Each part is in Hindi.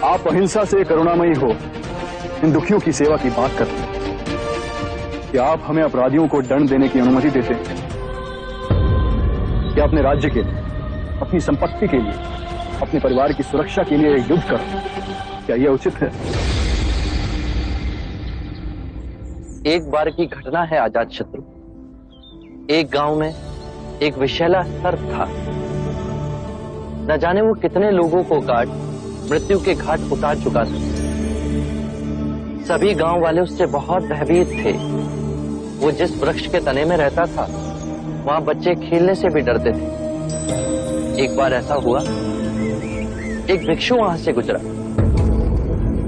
आप अहिंसा से करुणामयी हो इन दुखियों की सेवा की बात करते हैं कि आप हमें अपराधियों को दंड देने की अनुमति देते हैं कि अपने राज्य के लिए, अपनी संपत्ति के लिए, अपने परिवार की सुरक्षा के लिए युद्ध करो। क्या यह उचित है? एक बार की घटना है अजातशत्रु। एक गांव में एक विषैला सर्प था। न जाने वो कितने लोगों को काट मृत्यु के घाट उतार चुका था। सभी गांव वाले उससे बहुत भयभीत थे। वो जिस वृक्ष के तने में रहता था वहां बच्चे खेलने से भी डरते थे। एक बार ऐसा हुआ, एक भिक्षु वहां से गुजरा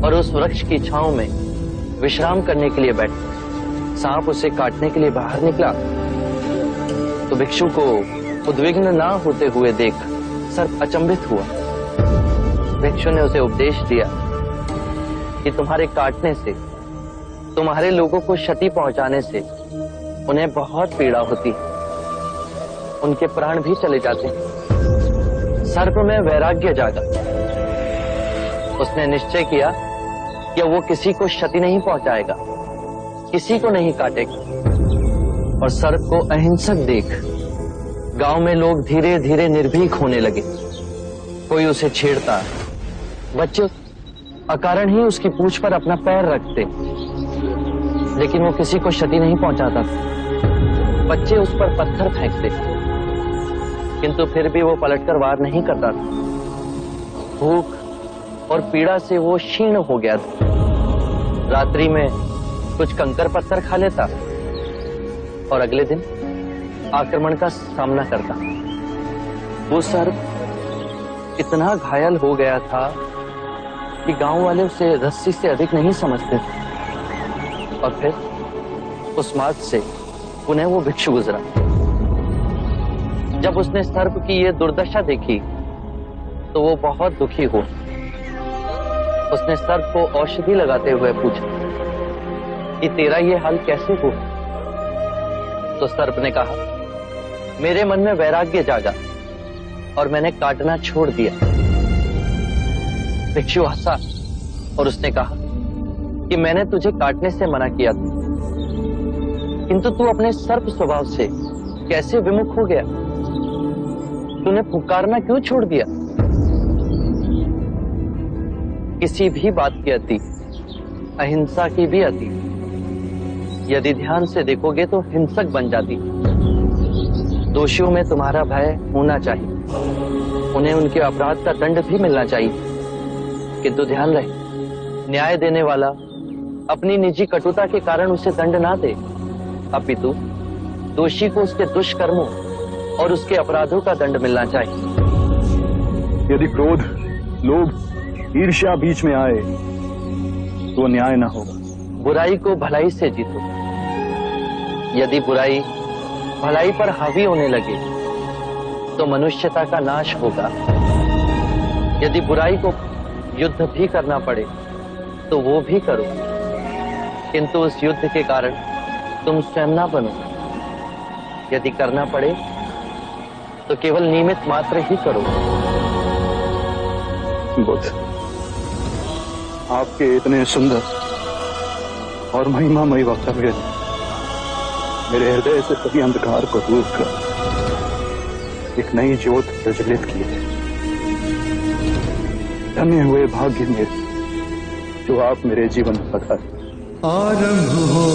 और उस वृक्ष की छांव में विश्राम करने के लिए बैठा। सांप उसे काटने के लिए बाहर निकला तो भिक्षु को उद्विग्न ना होते हुए देख सर्प अचंभित हुआ। भिक्षु ने उसे उपदेश दिया कि तुम्हारे काटने से, तुम्हारे लोगों को क्षति पहुंचाने से उन्हें बहुत पीड़ा होती है, उनके प्राण भी चले जाते हैं। सर्प में वैराग्य जागा। उसने निश्चय किया कि वो किसी को क्षति नहीं पहुंचाएगा, किसी को नहीं काटेगा। और सर्प को अहिंसक देख गांव में लोग धीरे धीरे निर्भीक होने लगे। कोई उसे छेड़ता, बच्चे अकारण ही उसकी पूंछ पर अपना पैर रखते, लेकिन वो किसी को क्षति नहीं पहुंचाता था। बच्चे उस पर पत्थर फेंकते, किंतु फिर भी वो पलटकर वार नहीं करता था। भूख और पीड़ा से वो क्षीण हो गया था। रात्रि में कुछ कंकर पत्थर खा लेता और अगले दिन आक्रमण का सामना करता। वो सर्प इतना घायल हो गया था कि गांव वाले उसे रस्सी से अधिक नहीं समझते थे। और फिर उस मार्ग से पुनः वो भिक्षु गुजरा। जब उसने सर्प की ये दुर्दशा देखी तो वो बहुत दुखी हुआ। उसने सर्प को औषधि लगाते हुए पूछा कि तेरा ये हाल कैसे हुआ? तो सर्प ने कहा, मेरे मन में वैराग्य जागा और मैंने काटना छोड़ दिया। भिक्षु हंसा और उसने कहा कि मैंने तुझे काटने से मना किया था, किंतु तू अपने सर्प स्वभाव से कैसे विमुख हो गया? तूने पुकारना क्यों छोड़ दिया? किसी भी बात की अति, अहिंसा की भी अति, यदि ध्यान से देखोगे तो हिंसक बन जाती। दोषियों में तुम्हारा भय होना चाहिए, उन्हें उनके अपराध का दंड भी मिलना चाहिए, किंतु ध्यान रहे न्याय देने वाला अपनी निजी कटुता के कारण उसे दंड ना दे, अपितु दोषी को उसके दुष्कर्मों और उसके अपराधों का दंड मिलना चाहिए। यदि क्रोध, लोभ, ईर्ष्या बीच में आए तो न्याय न होगा। बुराई को भलाई से जीतो। यदि बुराई भलाई पर हावी होने लगे तो मनुष्यता का नाश होगा। यदि बुराई को युद्ध भी करना पड़े तो वो भी करो, किंतु उस युद्ध के कारण तुम स्वयं ना बनो। यदि करना पड़े तो केवल निमित्त मात्र ही करो। बुद्ध, आपके इतने सुंदर और महिमामयी वक्तव्य ने मेरे हृदय से सभी अंधकार को दूर कर एक नई ज्योत प्रज्वलित की है। धन्य हुए भाग्य मेरे जो आप मेरे जीवन में पधारे। आरंभ हो